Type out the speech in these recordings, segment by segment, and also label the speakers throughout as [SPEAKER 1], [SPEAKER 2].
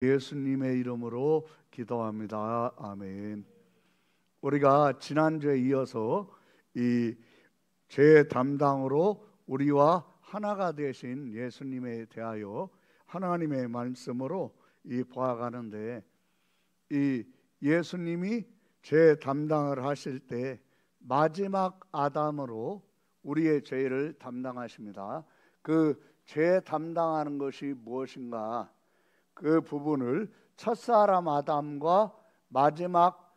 [SPEAKER 1] 예수님의 이름으로 기도합니다. 아멘. 우리가 지난주에 이어서 이 죄 담당으로 우리와 하나가 되신 예수님에 대하여 하나님의 말씀으로 보아가는데, 이 예수님이 죄 담당을 하실 때 마지막 아담으로 우리의 죄를 담당하십니다. 그 죄 담당하는 것이 무엇인가? 그 부분을 첫사람 아담과 마지막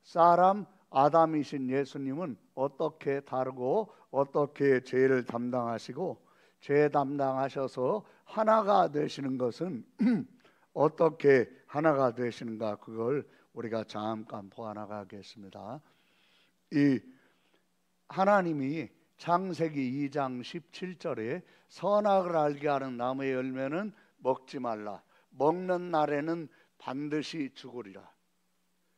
[SPEAKER 1] 사람 아담이신 예수님은 어떻게 다르고 어떻게 죄를 담당하시고, 죄 담당하셔서 하나가 되시는 것은 어떻게 하나가 되시는가, 그걸 우리가 잠깐 보아나가겠습니다. 이 하나님이 창세기 2장 17절에 선악을 알게 하는 나무의 열매는 먹지 말라, 먹는 날에는 반드시 죽으리라.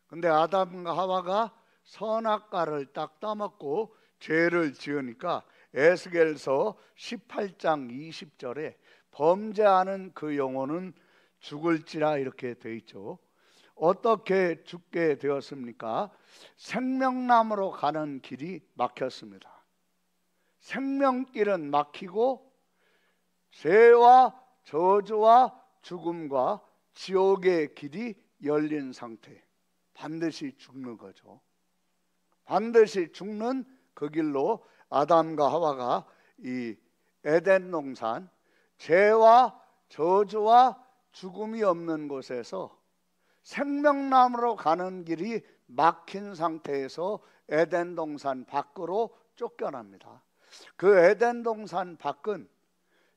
[SPEAKER 1] 근데 아담과 하와가 선악과를 딱 따먹고 죄를 지으니까 에스겔서 18장 20절에 범죄하는 그 영혼은 죽을지라 이렇게 돼 있죠. 어떻게 죽게 되었습니까? 생명나무로 가는 길이 막혔습니다. 생명길은 막히고 죄와 저주와 죽음과 지옥의 길이 열린 상태, 반드시 죽는 거죠. 반드시 죽는 그 길로 아담과 하와가 이 에덴 동산, 죄와 저주와 죽음이 없는 곳에서 생명나무로 가는 길이 막힌 상태에서 에덴 동산 밖으로 쫓겨납니다. 그 에덴 동산 밖은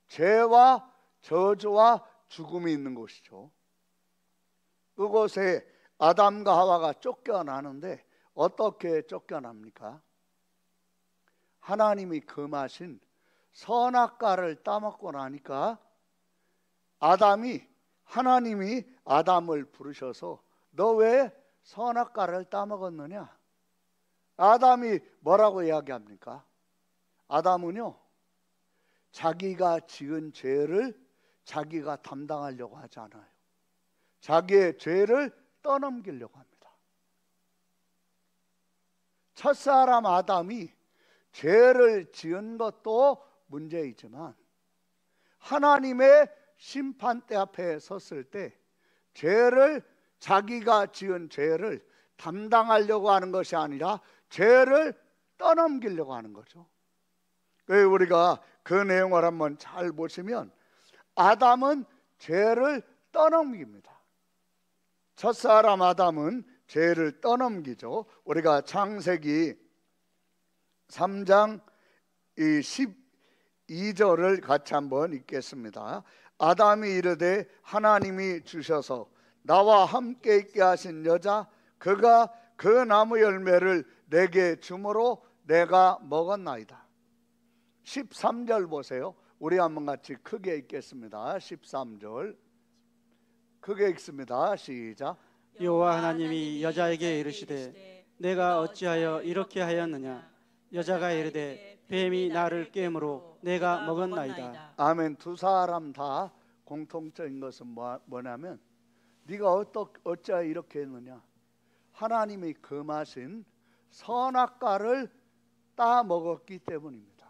[SPEAKER 1] 죄와 저주와 죽음이 있는 곳이죠. 그곳에 아담과 하와가 쫓겨나는데 어떻게 쫓겨납니까? 하나님이 금하신 선악과를 따먹고 나니까 하나님이 아담을 부르셔서 너 왜 선악과를 따먹었느냐? 아담이 뭐라고 이야기합니까? 아담은요, 자기가 지은 죄를 자기가 담당하려고 하지 않아요. 자기의 죄를 떠넘기려고 합니다. 첫사람 아담이 죄를 지은 것도 문제이지만 하나님의 심판대 앞에 섰을 때 자기가 지은 죄를 담당하려고 하는 것이 아니라 죄를 떠넘기려고 하는 거죠. 우리가 그 내용을 한번 잘 보시면 아담은 죄를 떠넘깁니다. 첫사람 아담은 죄를 떠넘기죠. 우리가 창세기 3장 12절을 같이 한번 읽겠습니다. 아담이 이르되 하나님이 주셔서 나와 함께 있게 하신 여자 그가 그 나무 열매를 내게 주므로 내가 먹었나이다. 13절 보세요. 우리 한번 같이 크게 읽겠습니다. 13절 크게 읽습니다. 시작.
[SPEAKER 2] 여호와 하나님이 여자에게 이르시되 내가 어찌하여 이렇게 하였느냐? 여자가 이르되 뱀이 나를 깨므로 내가 먹었나이다.
[SPEAKER 1] 아멘. 두 사람 다 공통적인 것은 뭐냐면 네가 어찌하여 이렇게 했느냐? 하나님이 금하신 선악과를 따 먹었기 때문입니다.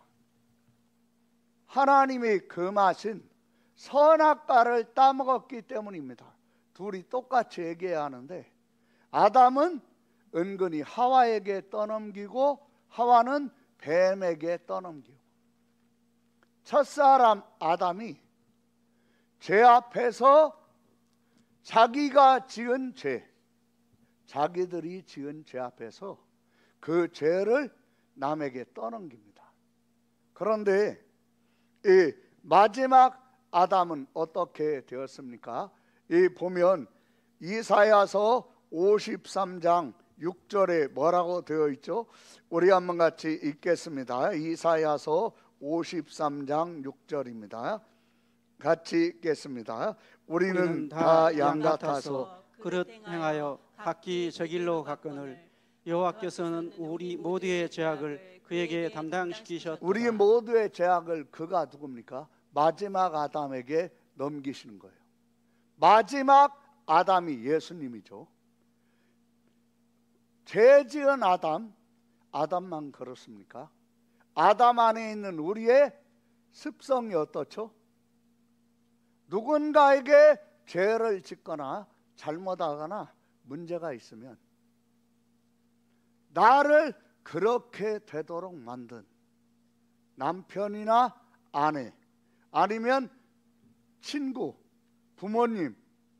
[SPEAKER 1] 하나님이 금하신 선악과를 따먹었기 때문입니다. 둘이 똑같이 얘기해야 하는데 아담은 은근히 하와에게 떠넘기고 하와는 뱀에게 떠넘기고, 첫사람 아담이 죄 앞에서 자기가 지은 죄, 자기들이 지은 죄 앞에서 그 죄를 남에게 떠넘깁니다. 그런데 이 마지막 아담은 어떻게 되었습니까? 보면 이사야서 53장 6절에 뭐라고 되어 있죠? 우리 한번 같이 읽겠습니다. 이사야서 53장 6절입니다. 같이 읽겠습니다. 우리는 다 양 같아서
[SPEAKER 2] 그릇 행하여 각기 저 길로 갔거늘 여호와께서는 우리 모두의 죄악을 그에게 담당시키셨다.
[SPEAKER 1] 우리 모두의 죄악을 그가 누굽니까? 마지막 아담에게 넘기시는 거예요. 마지막 아담이 예수님이죠. 죄 지은 아담만 그렇습니까? 아담 안에 있는 우리의 습성이 어떻죠? 누군가에게 죄를 짓거나 잘못하거나 문제가 있으면 나를 그렇게 되도록 만든 남편이나 아내, 아니면 친구, 부모님,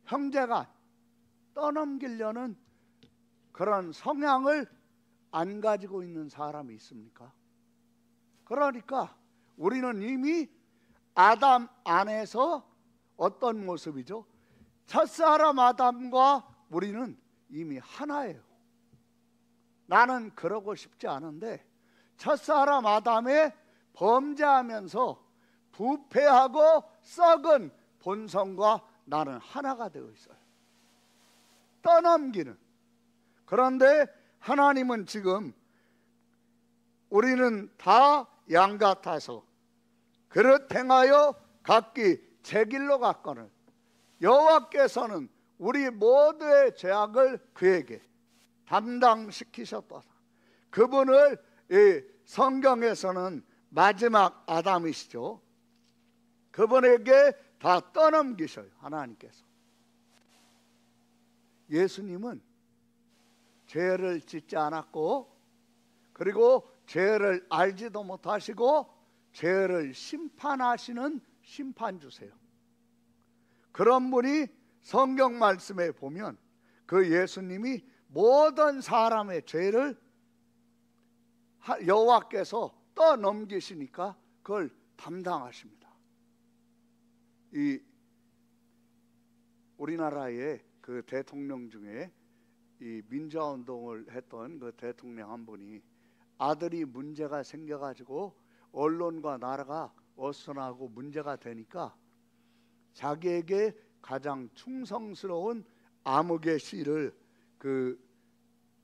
[SPEAKER 1] 형제가 떠넘기려는 그런 성향을 안 가지고 있는 사람이 있습니까? 그러니까 우리는 이미 아담 안에서 어떤 모습이죠? 첫사람 아담과 우리는 이미 하나예요. 나는 그러고 싶지 않은데 첫사람 아담에 범죄하면서 부패하고 썩은 본성과 나는 하나가 되어 있어요. 떠넘기는. 그런데 하나님은 지금 우리는 다 양 같아서 그릇 행하여 각기 제 길로 갔거늘 여호와께서는 우리 모두의 죄악을 그에게 담당시키셨다. 그분을 이 성경에서는 마지막 아담이시죠. 그분에게 다 떠넘기셔요. 하나님께서. 예수님은 죄를 짓지 않았고, 그리고 죄를 알지도 못하시고 죄를 심판하시는 심판주세요. 그런 분이 성경 말씀에 보면 그 예수님이 모든 사람의 죄를 여호와께서 떠넘기시니까 그걸 담당하십니다. 이 우리나라의 그 대통령 중에 이 민주화운동을 했던 그 대통령 한 분이 아들이 문제가 생겨가지고 언론과 나라가 어수선하고 문제가 되니까 자기에게 가장 충성스러운 아무개 씨를 그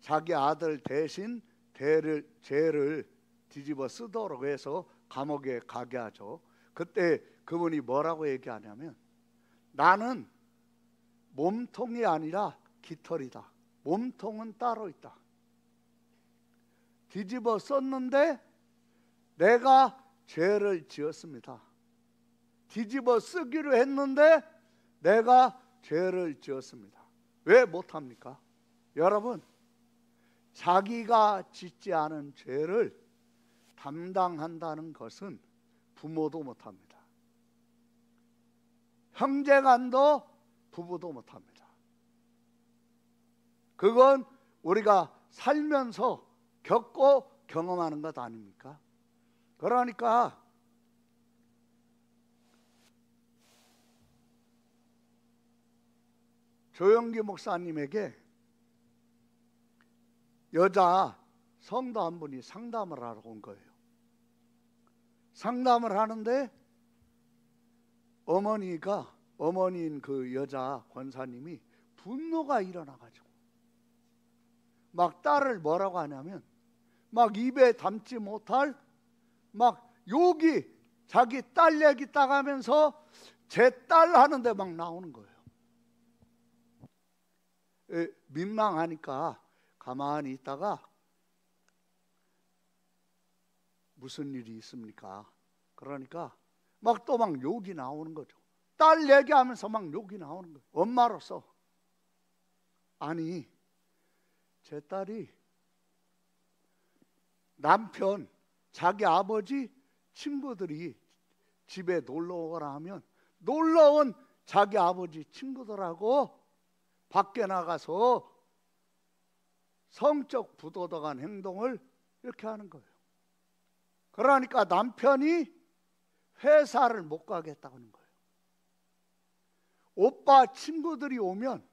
[SPEAKER 1] 자기 아들 대신 죄를 뒤집어 쓰도록 해서 감옥에 가게 하죠. 그때 그분이 뭐라고 얘기하냐면 나는 몸통이 아니라 깃털이다. 몸통은 따로 있다. 뒤집어 썼는데 내가 죄를 지었습니다. 뒤집어 쓰기로 했는데 내가 죄를 지었습니다. 왜 못합니까? 여러분, 자기가 짓지 않은 죄를 담당한다는 것은 부모도 못합니다. 형제간도 부부도 못합니다. 그건 우리가 살면서 겪고 경험하는 것 아닙니까? 그러니까 조영기 목사님에게 여자 성도 한 분이 상담을 하러 온 거예요. 상담을 하는데 어머니인 그 여자 권사님이 분노가 일어나가지고 막 딸을 뭐라고 하냐면 막 입에 담지 못할 막 욕이 자기 딸 얘기 따가면서 제 딸 하는데 막 나오는 거예요. 민망하니까 가만히 있다가 무슨 일이 있습니까? 그러니까 막 또 막 욕이 나오는 거죠. 딸 얘기하면서 막 욕이 나오는 거예요. 엄마로서. 아니, 제 딸이 남편, 자기 아버지 친구들이 집에 놀러 오거나 하면 놀러 온 자기 아버지 친구들하고 밖에 나가서 성적 부도덕한 행동을 이렇게 하는 거예요. 그러니까 남편이 회사를 못 가겠다고 하는 거예요. 오빠 친구들이 오면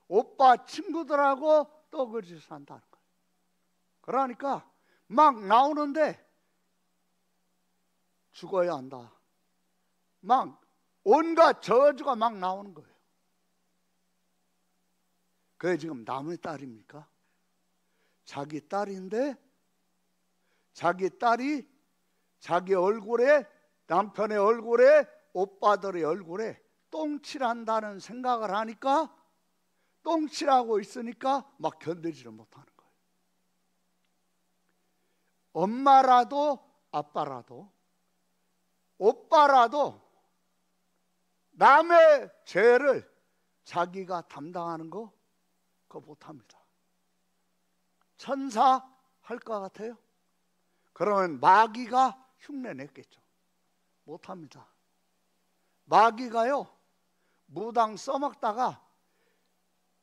[SPEAKER 1] 오빠 친구들하고 또 그 짓을 한다는 거예요. 그러니까 막 나오는데 죽어야 한다. 막 온갖 저주가 막 나오는 거예요. 그게 지금 남의 딸입니까? 자기 딸인데 자기 딸이 자기 얼굴에, 남편의 얼굴에, 오빠들의 얼굴에 똥칠한다는 생각을 하니까 똥칠하고 있으니까 막 견디지를 못하는 거예요. 엄마라도 아빠라도 오빠라도 남의 죄를 자기가 담당하는 거 그거 못합니다. 천사 할 것 같아요? 그러면 마귀가 흉내 냈겠죠. 못합니다. 마귀가요 무당 써먹다가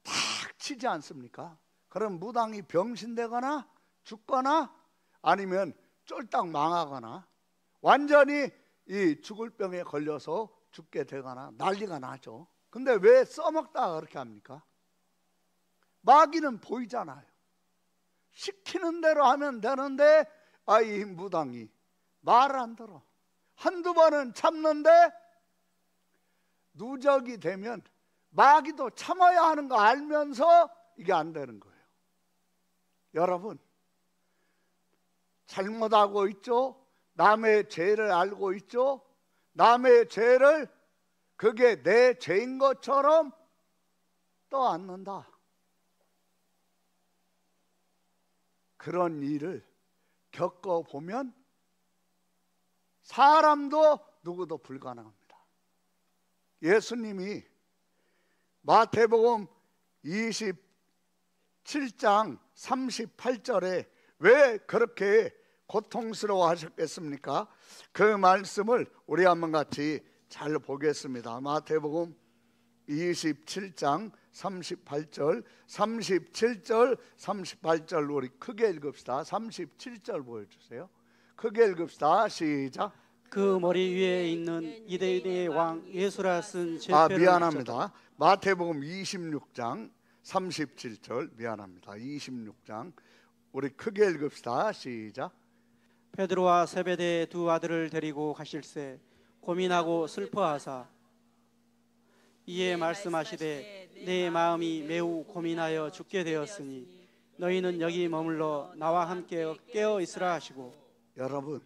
[SPEAKER 1] 탁 치지 않습니까? 그럼 무당이 병신되거나 죽거나 아니면 쫄딱 망하거나 완전히 이 죽을 병에 걸려서 죽게 되거나 난리가 나죠. 근데 왜 써먹다가 그렇게 합니까? 마귀는 보이잖아요. 시키는 대로 하면 되는데 이 무당이 말을 안 들어. 한두 번은 참는데 누적이 되면 마귀도 참아야 하는 거 알면서 이게 안 되는 거예요. 여러분 잘못하고 있죠. 남의 죄를 알고 있죠. 남의 죄를 그게 내 죄인 것처럼 떠안는다. 그런 일을 겪어보면 사람도 누구도 불가능합니다. 예수님이 마태복음 27장 38절에 왜 그렇게 고통스러워 하셨겠습니까? 그 말씀을 우리 한번 같이 잘 보겠습니다. 마태복음 27장 38절 38절 우리 크게 읽읍시다. 37절 보여주세요. 크게 읽읍시다. 시작.
[SPEAKER 2] 그 머리 위에 있는 이대의 왕 예수라 쓴 제표를
[SPEAKER 1] 미안합니다. 마태복음 26장 37절 미안합니다. 26장 우리 크게 읽읍시다. 시작.
[SPEAKER 2] 베드로와 세베대의 두 아들을 데리고 가실새 고민하고 슬퍼하사 이에 말씀하시되 내 마음이 매우 고민하여 죽게 되었으니 너희는 여기 머물러 나와 함께 깨어 있으라 하시고.
[SPEAKER 1] 여러분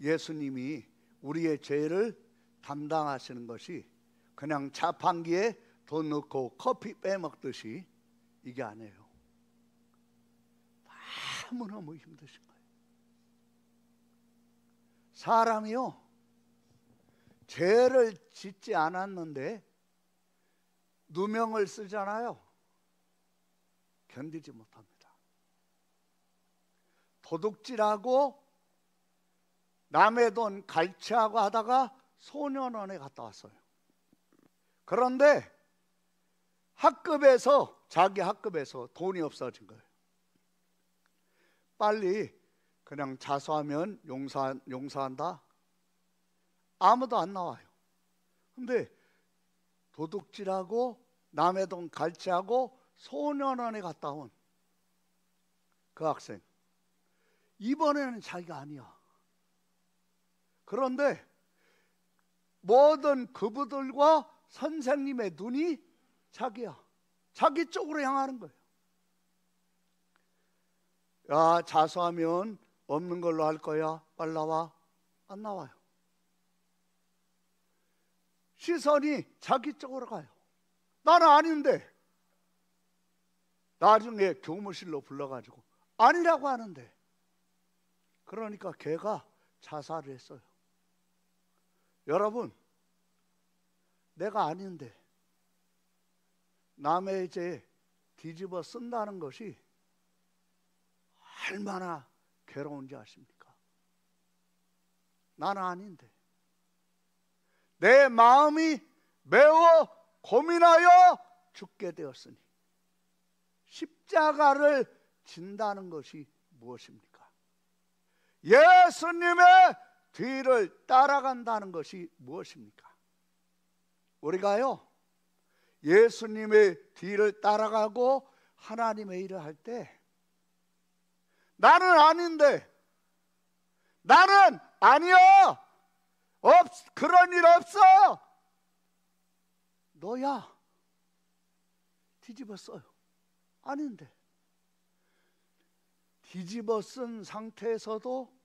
[SPEAKER 1] 예수님이 우리의 죄를 담당하시는 것이 그냥 자판기에 돈 넣고 커피 빼먹듯이 이게 아니에요. 너무너무 힘드신 거예요. 사람이요 죄를 짓지 않았는데 누명을 쓰잖아요. 견디지 못합니다. 도둑질하고 남의 돈 갈취하고 하다가 소년원에 갔다 왔어요. 그런데 자기 학급에서 돈이 없어진 거예요. 빨리 그냥 자수하면 용서한다. 아무도 안 나와요. 근데 도둑질하고 남의 돈 갈취하고 소년원에 갔다 온 그 학생, 이번에는 자기가 아니야. 그런데 모든 그부들과 선생님의 눈이 자기야. 자기 쪽으로 향하는 거예요. 야, 자수하면 없는 걸로 할 거야. 빨리 나와. 안 나와요. 시선이 자기 쪽으로 가요. 나는 아닌데. 나중에 교무실로 불러가지고 아니라고 하는데. 그러니까 걔가 자살을 했어요. 여러분, 내가 아닌데 남의 죄 뒤집어 쓴다는 것이 얼마나 괴로운지 아십니까? 나는 아닌데 내 마음이 매우 고민하여 죽게 되었으니 십자가를 진다는 것이 무엇입니까? 예수님의 뒤를 따라간다는 것이 무엇입니까? 우리가요 예수님의 뒤를 따라가고 하나님의 일을 할 때 나는 아닌데, 나는 아니야, 그런 일 없어, 너야, 뒤집어 써요. 아닌데 뒤집어 쓴 상태에서도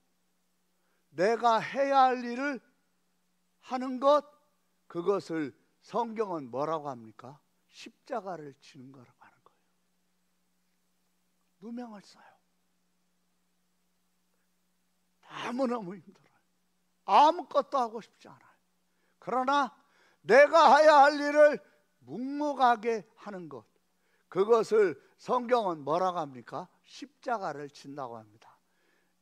[SPEAKER 1] 내가 해야 할 일을 하는 것, 그것을 성경은 뭐라고 합니까? 십자가를 지는 거라고 하는 거예요. 누명을 써요. 너무너무 힘들어요. 아무것도 하고 싶지 않아요. 그러나 내가 해야 할 일을 묵묵하게 하는 것, 그것을 성경은 뭐라고 합니까? 십자가를 진다고 합니다.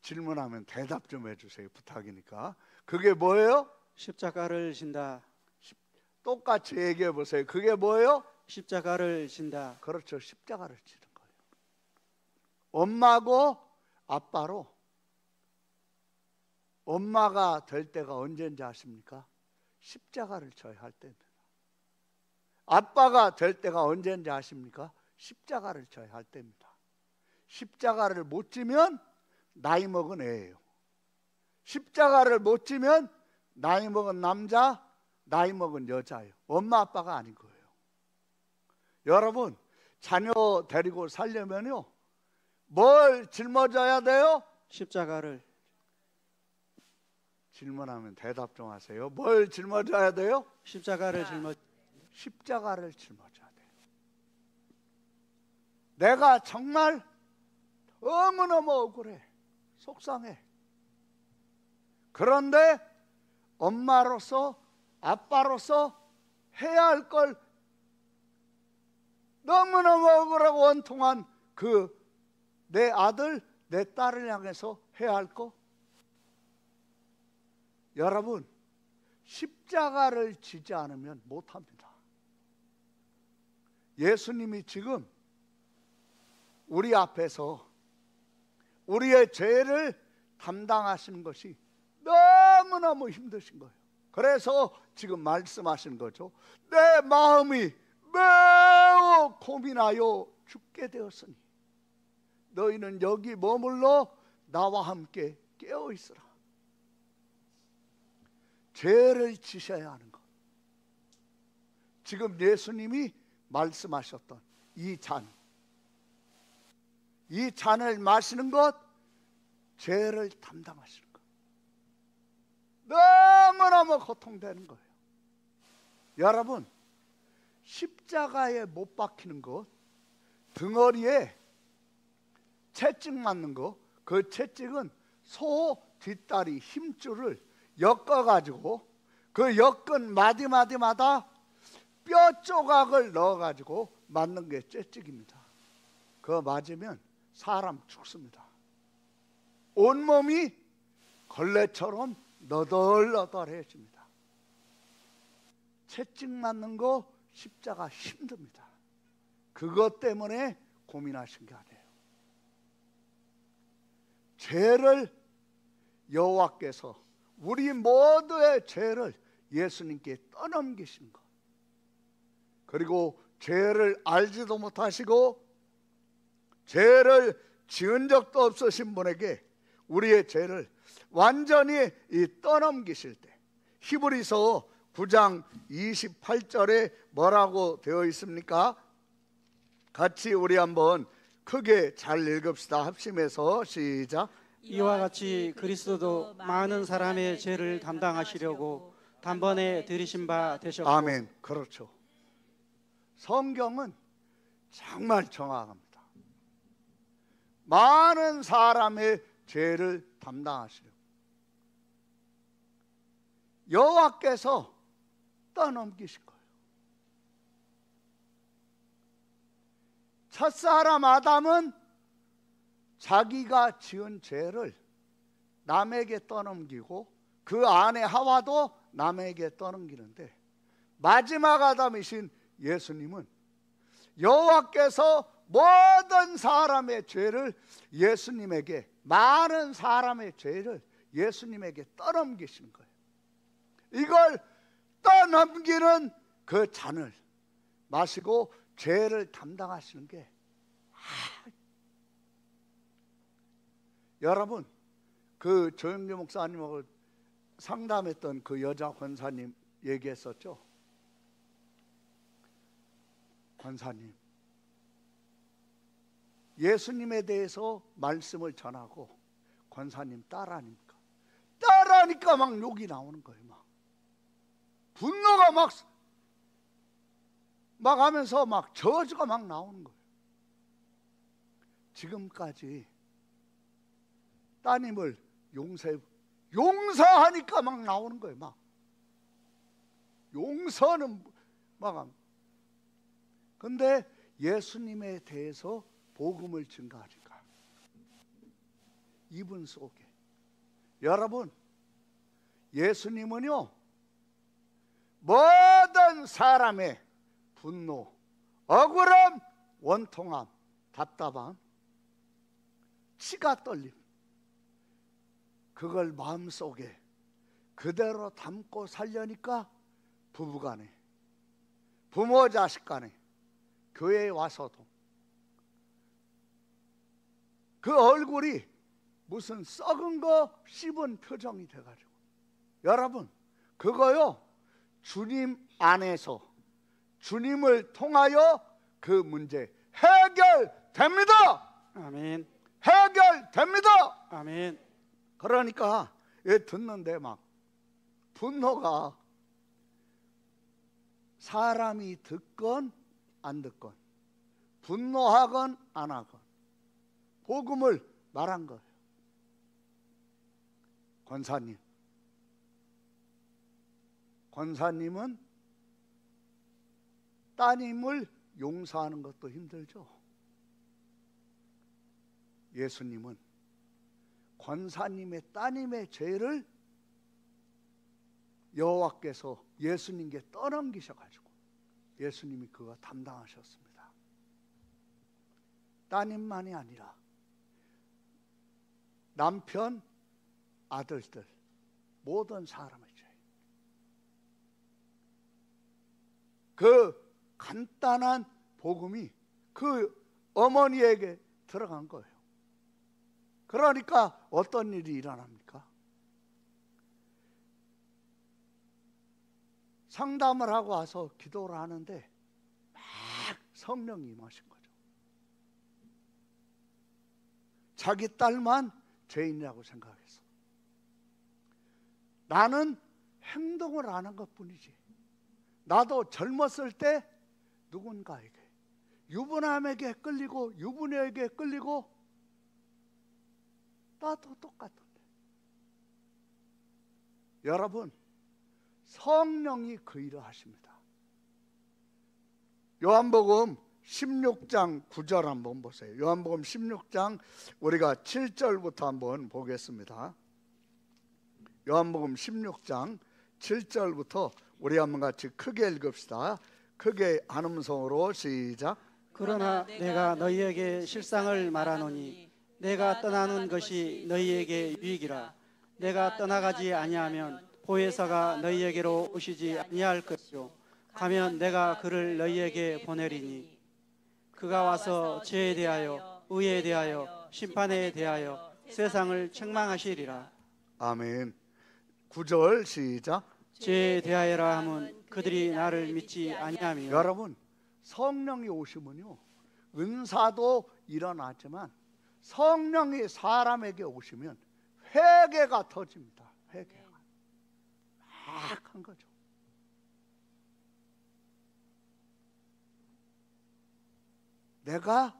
[SPEAKER 1] 질문하면 대답 좀 해주세요. 부탁이니까. 그게 뭐예요?
[SPEAKER 2] 십자가를 진다.
[SPEAKER 1] 똑같이 얘기해 보세요. 그게 뭐예요?
[SPEAKER 2] 십자가를 진다.
[SPEAKER 1] 그렇죠. 십자가를 지는 거예요. 엄마고 아빠로 엄마가 될 때가 언제인지 아십니까? 십자가를 져야 할 때입니다. 아빠가 될 때가 언제인지 아십니까? 십자가를 져야 할 때입니다. 십자가를 못 지면 나이 먹은 애예요. 십자가를 못 지면 나이 먹은 남자, 나이 먹은 여자예요. 엄마 아빠가 아닌 거예요. 여러분, 자녀 데리고 살려면요, 뭘 짊어져야 돼요?
[SPEAKER 2] 십자가를.
[SPEAKER 1] 질문하면 대답 좀 하세요. 뭘 짊어져야 돼요?
[SPEAKER 2] 십자가를
[SPEAKER 1] 십자가를 짊어져야 돼요. 내가 정말 너무너무 억울해. 속상해. 그런데 엄마로서 아빠로서 해야 할 걸 너무너무 억울하고 원통한 그 내 아들, 내 딸을 향해서 해야 할 거. 여러분, 십자가를 지지 않으면 못합니다. 예수님이 지금 우리 앞에서 우리의 죄를 담당하시는 것이 너무너무 힘드신 거예요. 그래서 지금 말씀하신 거죠. 내 마음이 매우 고민하여 죽게 되었으니 너희는 여기 머물러 나와 함께 깨어 있으라. 죄를 지셔야 하는 것. 지금 예수님이 말씀하셨던 이 잔, 이 잔을 마시는 것, 죄를 담당하시는 것. 너무너무 고통되는 거예요. 여러분, 십자가에 못 박히는 것, 등허리에 채찍 맞는 거, 그 채찍은 소 뒷다리 힘줄을 엮어가지고 그 엮은 마디마디마다 뼈 조각을 넣어가지고 맞는 게 채찍입니다. 그거 맞으면 사람 죽습니다. 온몸이 걸레처럼 너덜너덜해집니다. 채찍 맞는 거 십자가 힘듭니다. 그것 때문에 고민하신 게 아니에요. 죄를 여호와께서 우리 모두의 죄를 예수님께 떠넘기신 것, 그리고 죄를 알지도 못하시고 죄를 지은 적도 없으신 분에게 우리의 죄를 완전히 떠넘기실 때, 히브리서 9장 28절에 뭐라고 되어 있습니까? 같이 우리 한번 크게 잘 읽읍시다. 합심해서 시작.
[SPEAKER 2] 이와 같이 그리스도도 많은 사람의 죄를 담당하시려고 단번에 들이신 바 되셨고.
[SPEAKER 1] 아멘. 그렇죠. 성경은 정말 정확합니다. 많은 사람의 죄를 담당하시려고 여호와께서 떠넘기신 거예요. 첫사람 아담은 자기가 지은 죄를 남에게 떠넘기고 그 아내 하와도 남에게 떠넘기는데, 마지막 아담이신 예수님은 여호와께서 모든 사람의 죄를 예수님에게, 많은 사람의 죄를 예수님에게 떠넘기시는 거예요. 이걸 떠넘기는 그 잔을 마시고 죄를 담당하시는 게, 여러분, 그 조영규 목사님하고 상담했던 그 여자 권사님 얘기했었죠. 권사님, 예수님에 대해서 말씀을 전하고 권사님 딸 아닙니까? 딸 하니까 막 욕이 나오는 거예요. 막 분노가 막 하면서 막 저주가 막 나오는 거예요. 지금까지 따님을 용서하니까 막 나오는 거예요. 막 용서는 막. 근데 예수님에 대해서 복음을 증가하니까 이분 속에, 여러분, 예수님은요 모든 사람의 분노, 억울함, 원통함, 답답함, 치가 떨림, 그걸 마음속에 그대로 담고 살려니까 부부간에, 부모 자식 간에, 교회에 와서도 그 얼굴이 무슨 썩은 거 씹은 표정이 돼가지고, 여러분, 그거요 주님 안에서, 주님을 통하여 그 문제 해결됩니다.
[SPEAKER 2] 아멘.
[SPEAKER 1] 해결됩니다.
[SPEAKER 2] 아멘.
[SPEAKER 1] 그러니까 얘 듣는데 막 분노가, 사람이 듣건 안 듣건, 분노하건 안 하건 복음을 말한 거예요. 권사님은 따님을 용서하는 것도 힘들죠. 예수님은 권사님의 따님의 죄를 여호와께서 예수님께 떠넘기셔가지고 예수님이 그거 담당하셨습니다. 따님만이 아니라 남편, 아들들, 모든 사람의 죄, 그 간단한 복음이 그 어머니에게 들어간 거예요. 그러니까 어떤 일이 일어납니까? 상담을 하고 와서 기도를 하는데 막 성령이 임하신 거죠. 자기 딸만 죄인이라고 생각했어. 나는 행동을 안 한 것뿐이지. 나도 젊었을 때 누군가에게, 유부남에게 끌리고 유부녀에게 끌리고 나도 똑같은데. 여러분, 성령이 그 일을 하십니다. 요한복음 16장 9절 한번 보세요. 요한복음 16장 우리가 7절부터 한번 보겠습니다. 요한복음 16장 7절부터 우리 한번 같이 크게 읽읍시다. 크게 한 음성으로 시작.
[SPEAKER 2] 그러나 내가 너희에게 실상을 말하노니 내가 떠나는 것이 너희에게 유익이라. 내가 떠나가지 아니하면 보혜사가 너희에게로 오시지 아니할 것이요 가면 내가 그를 너희에게 보내리니 그가 와서 죄에 대하여, 의에 대하여, 심판에 대하여 세상을 책망하시리라.
[SPEAKER 1] 아멘. 9절 시작.
[SPEAKER 2] 죄에 대하여라 함은 그들이 나를 믿지 아니하며.
[SPEAKER 1] 여러분, 성령이 오시면요 은사도 일어나지만 성령이 사람에게 오시면 회개가 터집니다. 회개가 막 한 거죠. 내가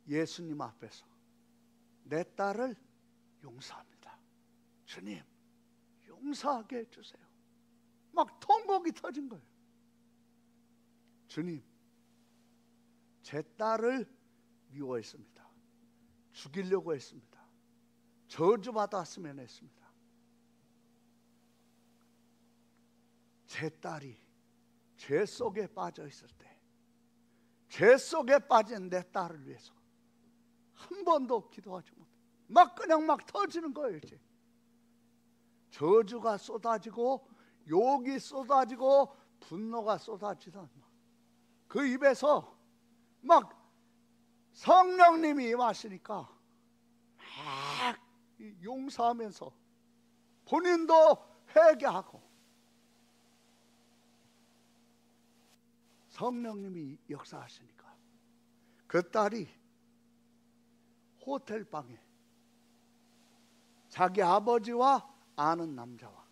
[SPEAKER 1] 예수님 앞에서 내 딸을 용서합니다. 주님, 용서하게 해주세요. 막 통곡이 터진 거예요. 주님, 제 딸을 미워했습니다. 죽이려고 했습니다. 저주받았으면 했습니다. 제 딸이 죄 속에 빠져 있을 때, 죄 속에 빠진 내 딸을 위해서 한 번도 기도하지 못해. 막 그냥 막 터지는 거예요. 이제 저주가 쏟아지고 욕이 쏟아지고 분노가 쏟아지던 그 입에서 막 성령님이 임하시니까 막 용서하면서 본인도 회개하고 성령님이 역사하시니까 그 딸이 호텔방에 자기 아버지와 아는 남자와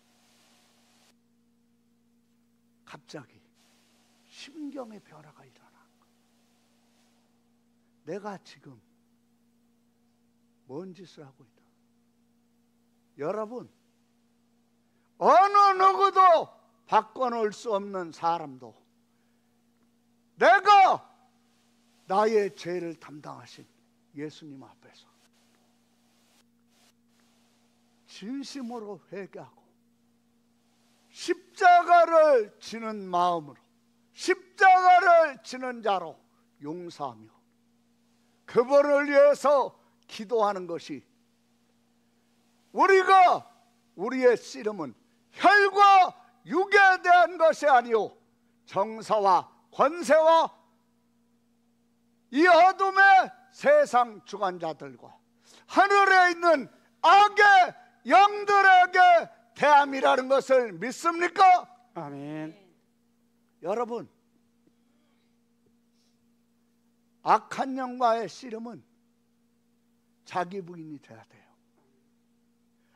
[SPEAKER 1] 갑자기 심경의 변화가 일어난 거예요. 내가 지금 뭔 짓을 하고 있다. 여러분, 어느 누구도 바꿔놓을 수 없는 사람도 내가 나의 죄를 담당하신 예수님 앞에서 진심으로 회개하고 십자가를 지는 마음으로, 십자가를 지는 자로 용서하며 그분을 위해서 기도하는 것이, 우리가 우리의 씨름은 혈과 육에 대한 것이 아니요 정사와 권세와 이 어둠의 세상 주관자들과 하늘에 있는 악의 영들에게 대함이라는 것을 믿습니까?
[SPEAKER 2] 아멘.
[SPEAKER 1] 여러분, 악한 영과의 씨름은 자기 부인이 돼야 돼요.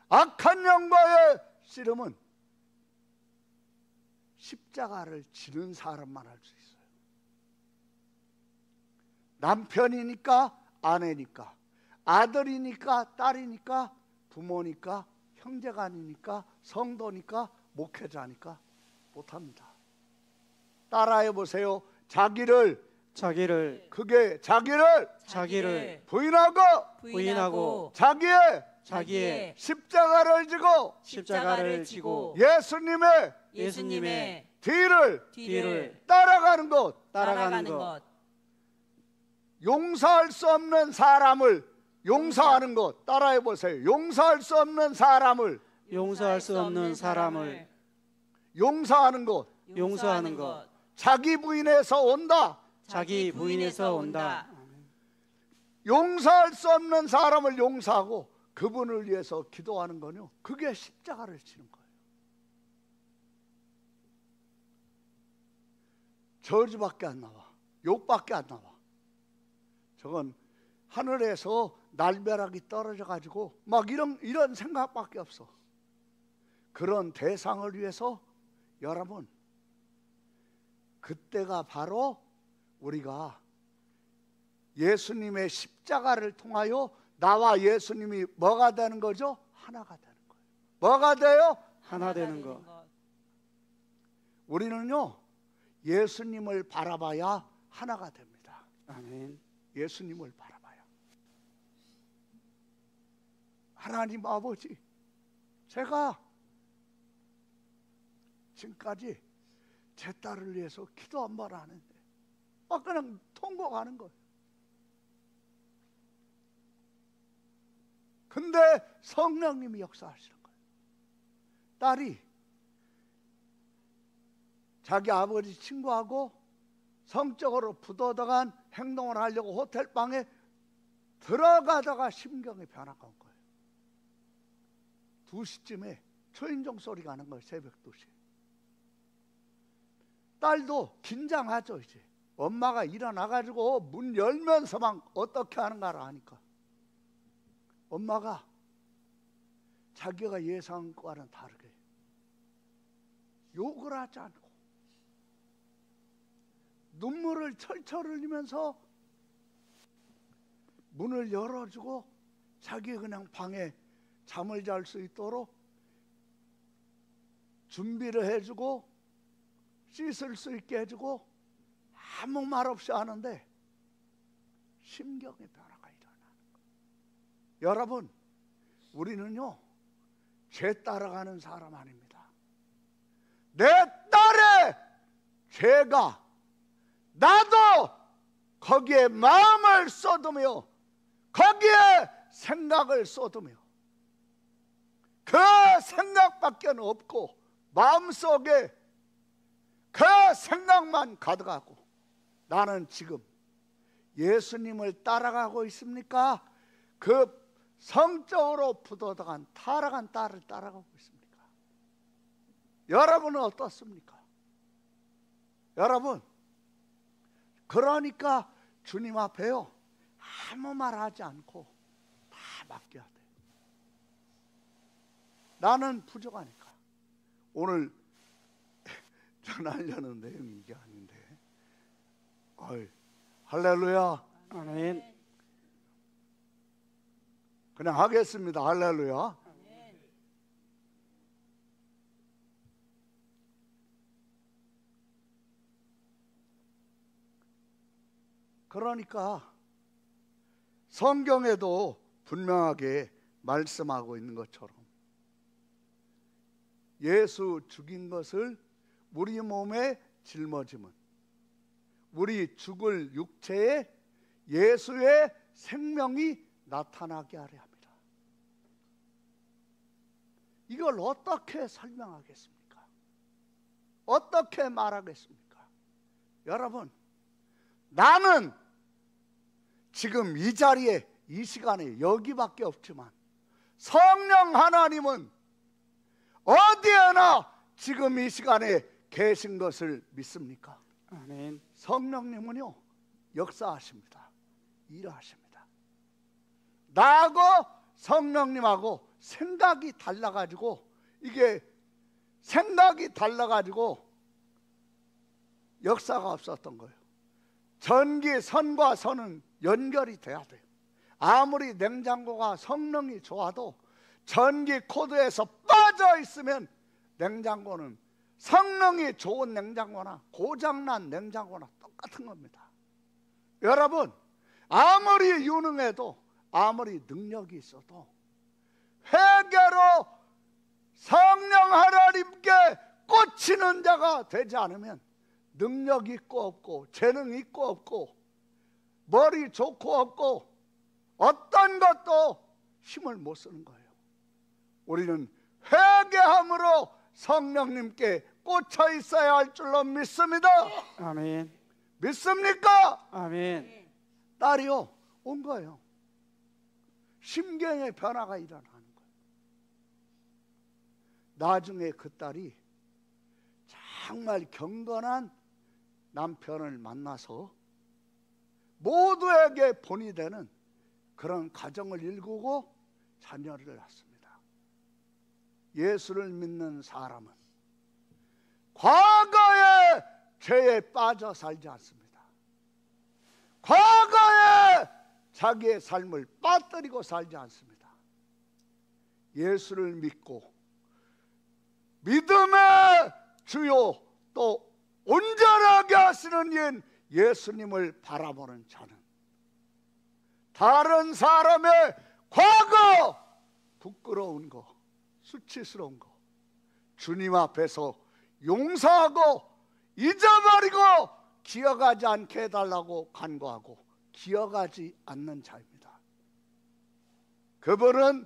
[SPEAKER 1] 악한 영과의 씨름은 십자가를 지는 사람만 할 수 있어요. 남편이니까, 아내니까, 아들이니까, 딸이니까, 부모니까, 형제간이니까, 성도니까, 목회자니까 못합니다. 따라해 보세요. 자기를 부인하고 자기의 십자가를 지고 예수님의 뒤를 따라가는 것. 용서할 수 없는 사람을 용서하는 것. 따라해 보세요. 용서할 수 없는 사람을 용서하는 것. 자기 부인에서 온다. 용서할 수 없는 사람을 용서하고 그분을 위해서 기도하는 거요, 그게 십자가를 지는 거예요. 저주밖에 안 나와. 욕밖에 안 나와. 저건 하늘에서 날벼락이 떨어져 가지고 막 이런 생각밖에 없어. 그런 대상을 위해서 여러분, 그때가 바로 우리가 예수님의 십자가를 통하여 나와 예수님이 뭐가 되는 거죠? 하나가 되는 거예요. 뭐가 돼요?
[SPEAKER 2] 하나 되는 것.
[SPEAKER 1] 우리는요, 예수님을 바라봐야 하나가 됩니다.
[SPEAKER 2] 아멘.
[SPEAKER 1] 예수님을 바라봐야. 하나님 아버지, 제가 지금까지 제 딸을 위해서 기도 한 번 하는데 막 그냥 통곡하는 거예요. 근데 성령님이 역사하시는 거예요. 딸이 자기 아버지 친구하고 성적으로 부도덕한 행동을 하려고 호텔방에 들어가다가 심경의 변화가 온 거예요. 2시쯤에 초인종 소리가 나는 거예요. 새벽 2시. 딸도 긴장하죠. 이제 엄마가 일어나가지고 문 열면서만 어떻게 하는가를 아니까 엄마가 자기가 예상한 것과는 다르게 욕을 하지 않고 눈물을 철철 흘리면서 문을 열어주고 자기 그냥 방에 잠을 잘 수 있도록 준비를 해주고 씻을 수 있게 해주고 아무 말 없이 하는데 심경의 변화가 일어나는 거예요. 여러분, 우리는요 죄 따라가는 사람 아닙니다. 내 딸의 죄가 나도 거기에 마음을 쏟으며 거기에 생각을 쏟으며 그 생각밖에 없고 마음속에 그 생각만 가득하고 나는 지금 예수님을 따라가고 있습니까? 그 성적으로 부도덕한 타락한 딸을 따라가고 있습니까? 여러분은 어떻습니까? 여러분, 그러니까 주님 앞에요 아무 말 하지 않고 다 맡겨야 돼요. 나는 부족하니까. 오늘 전하려는 내용이 이게 아닌데. 어이, 할렐루야.
[SPEAKER 2] 아멘.
[SPEAKER 1] 그냥 하겠습니다. 할렐루야. 그러니까 성경에도 분명하게 말씀하고 있는 것처럼 예수 죽인 것을 우리 몸에 짊어지면 우리 죽을 육체에 예수의 생명이 나타나게 하려 합니다. 이걸 어떻게 설명하겠습니까? 어떻게 말하겠습니까? 여러분, 나는 지금 이 자리에 이 시간에 여기밖에 없지만 성령 하나님은 어디에나 지금 이 시간에 계신 것을 믿습니까?
[SPEAKER 2] 아멘.
[SPEAKER 1] 성령님은요, 역사하십니다. 일하십니다. 나하고 성령님하고 생각이 달라가지고, 이게 생각이 달라가지고 역사가 없었던 거예요. 전기 선과 선은 연결이 돼야 돼요. 아무리 냉장고가 성능이 좋아도 전기 코드에서 빠져 있으면 냉장고는 성능이 좋은 냉장고나 고장난 냉장고나 똑같은 겁니다. 여러분, 아무리 유능해도 아무리 능력이 있어도 회개로 성령 하나님께 꽂히는 자가 되지 않으면 능력 있고 없고 재능 있고 없고 머리 좋고 없고 어떤 것도 힘을 못 쓰는 거예요. 우리는 회개함으로 성령님께 꽂혀 있어야 할 줄로 믿습니다.
[SPEAKER 2] 아멘.
[SPEAKER 1] 믿습니까?
[SPEAKER 2] 아멘.
[SPEAKER 1] 딸이요, 온 거예요. 심경의 변화가 일어나는 거예요. 나중에 그 딸이 정말 경건한 남편을 만나서 모두에게 본이 되는 그런 가정을 일구고 자녀를 낳습니다. 예수를 믿는 사람은 과거의 죄에 빠져 살지 않습니다. 과거에 자기의 삶을 빠뜨리고 살지 않습니다. 예수를 믿고 믿음의 주요 또 온전하게 하시는 이인 예수님을 바라보는 자는 다른 사람의 과거, 부끄러운 거, 수치스러운 거 주님 앞에서 용서하고 잊어버리고 기억하지 않게 해달라고 간구하고 기억하지 않는 자입니다. 그분은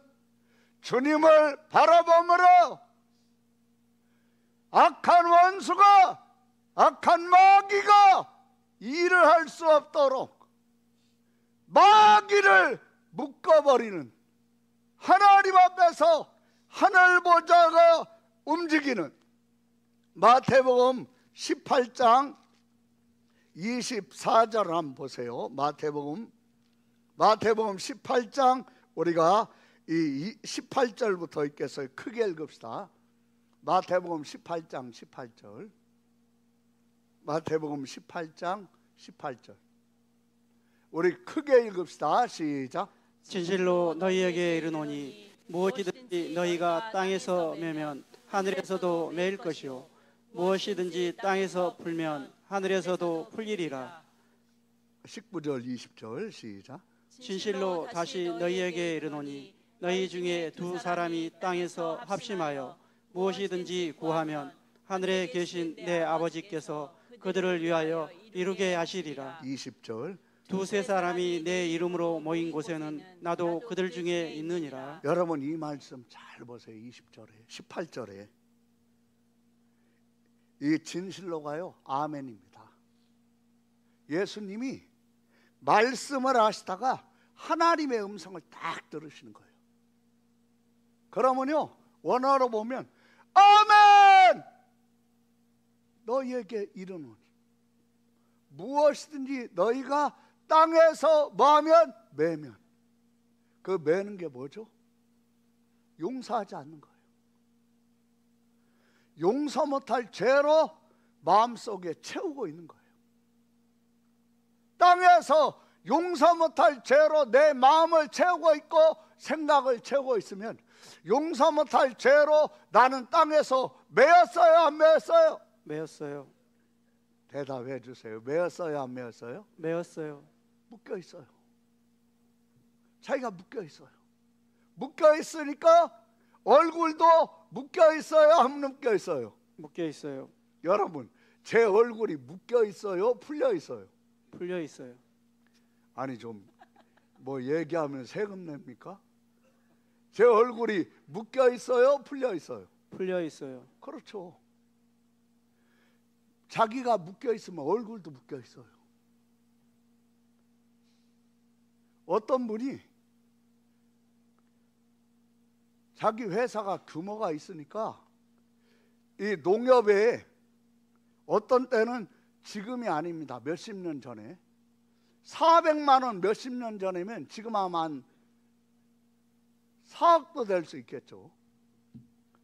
[SPEAKER 1] 주님을 바라보므로 악한 원수가, 악한 마귀가 일을 할 수 없도록 마귀를 묶어버리는, 하나님 앞에서 하늘 보좌가 움직이는 마태복음 18장 24절 한번 보세요. 마태복음 18장 우리가 이 18절부터 읽겠어요. 크게 읽읍시다. 마태복음 18장 18절. 마태복음 18장 18절. 우리 크게 읽읍시다. 시작.
[SPEAKER 2] 진실로 너희에게 이르노니 무엇이든지 너희가 땅에서 매면 하늘에서도 매일 것이요 무엇이든지 땅에서 풀면 하늘에서도 풀리리라.
[SPEAKER 1] 19절 20절 시작.
[SPEAKER 2] 진실로 다시 너희에게 이르노니 너희 중에 두 사람이 땅에서 합심하여 무엇이든지 구하면 하늘에 계신 내 아버지께서 그들을 위하여 이루게 하시리라.
[SPEAKER 1] 20절.
[SPEAKER 2] 두세 사람이 내 이름으로 모인 곳에는 나도 그들 중에 있느니라.
[SPEAKER 1] 여러분 이 말씀 잘 보세요. 20절에 18절에 이 진실로가요 아멘입니다. 예수님이 말씀을 하시다가 하나님의 음성을 딱 들으시는 거예요. 그러면요 원어로 보면 아멘! 너희에게 이르노니 무엇이든지 너희가 땅에서 뭐하면 매면, 그 매는 게 뭐죠? 용서하지 않는 거예요. 용서 못할 죄로 마음속에 채우고 있는 거예요. 땅에서 용서 못할 죄로 내 마음을 채우고 있고 생각을 채우고 있으면, 용서 못할 죄로 나는 땅에서 매였어요, 안 매였어요?
[SPEAKER 2] 매였어요.
[SPEAKER 1] 대답해 주세요. 매였어요, 안 매였어요?
[SPEAKER 2] 매였어요.
[SPEAKER 1] 묶여 있어요. 자기가 묶여 있어요. 묶여 있으니까 얼굴도 묶여 있어요, 안 묶여 있어요?
[SPEAKER 2] 묶여 있어요.
[SPEAKER 1] 여러분, 제 얼굴이 묶여 있어요, 풀려 있어요?
[SPEAKER 2] 풀려 있어요.
[SPEAKER 1] 아니, 좀 뭐 얘기하면 세금 냅니까? 제 얼굴이 묶여 있어요, 풀려 있어요?
[SPEAKER 2] 풀려 있어요.
[SPEAKER 1] 그렇죠. 자기가 묶여 있으면 얼굴도 묶여 있어요. 어떤 분이 자기 회사가 규모가 있으니까 이 농협에 어떤 때는, 지금이 아닙니다, 몇십 년 전에 400만 원 몇십 년 전이면 지금 아마 한 4억도 될 수 있겠죠.